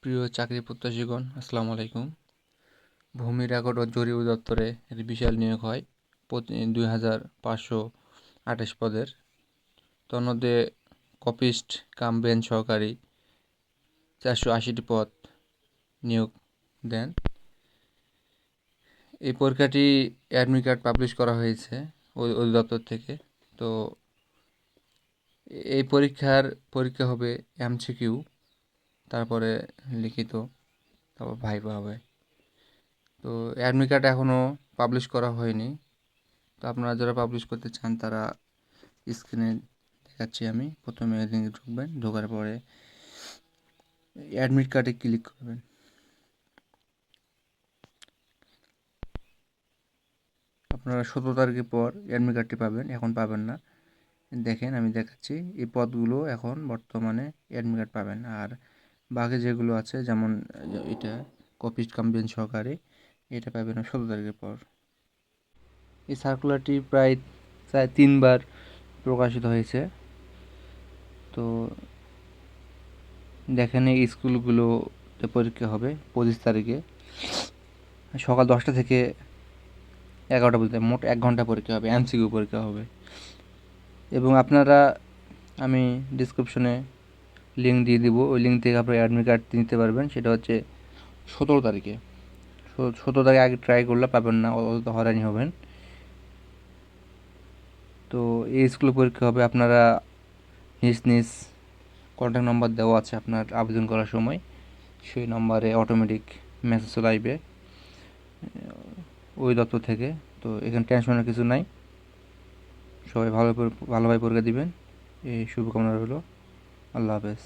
প্রিয় চাকরি প্রত্যাশীগণ, আসসালামু আলাইকুম। ভূমি রেকর্ড ও জরিপ দপ্তরে একটি বিশাল নিয়োগ হয় 2528 পদের। তন্মধ্যে কপিস্ট কাম বেঞ্চ সহকারী 480টি পদ নিয়োগ দেন। এই পরীক্ষাটি অ্যাডমিট কার্ড পাবলিশ করা হয়েছে অধিদপ্তর থেকে। তো এই পরীক্ষা হবে এমসিকিউ, তারপরে লিখিত, তারপর ভাইভা হবে। তো অ্যাডমিট কার্ড এখনও পাবলিশ করা হয়নি। তো আপনারা যারা পাবলিশ করতে চান তারা স্ক্রিনে দেখাচ্ছি আমি। প্রথমে লিঙ্কে ঢুকবেন, ঢোকার পরে অ্যাডমিট কার্ডে ক্লিক করবেন। আপনারা 17 তারিখের পর অ্যাডমিট কার্ডটি পাবেন, এখন পাবেন না। দেখেন আমি দেখাচ্ছি, এই পদগুলো এখন বর্তমানে অ্যাডমিট কার্ড পাবেন। আর বাকি যেগুলো আছে, যেমন এটা কপিস্ট কাম বেঞ্চ সহকারী, এটা পাবেন 17 তারিখের পর। এই সার্কুলারটি প্রায় 3বার প্রকাশিত হয়েছে। তো দেখেন এই স্কুলগুলোতে পরীক্ষা হবে 25 তারিখে সকাল 10টা থেকে 11টা পর্যন্ত, মোট 1 ঘন্টা পরীক্ষা হবে, এমসিকিউ পরীক্ষা হবে। এবং আপনারা, আমি ডিসক্রিপশনে লিঙ্ক দিয়ে দিব, ওই লিঙ্ক থেকে আপনারা অ্যাডমিট কার্ড নিতে পারবেন। সেটা হচ্ছে 17 তারিখে। 17 তারিখে আগে ট্রাই করলে পাবেন না, অত হয়রানি হবেন। তো এই স্কুলে পরীক্ষা হবে। আপনারা নিজ কন্ট্যাক্ট নাম্বার দেওয়া আছে আপনার আবেদন করার সময়, সেই নাম্বারে অটোমেটিক মেসেজ চলে আসবে ওই দপ্তর থেকে। তো এখানে টেনশনের কিছু নাই, সবাই ভালোভাবে পরীক্ষা দিবেন, এই শুভকামনা রইল। আল্লাহ হাফেজ।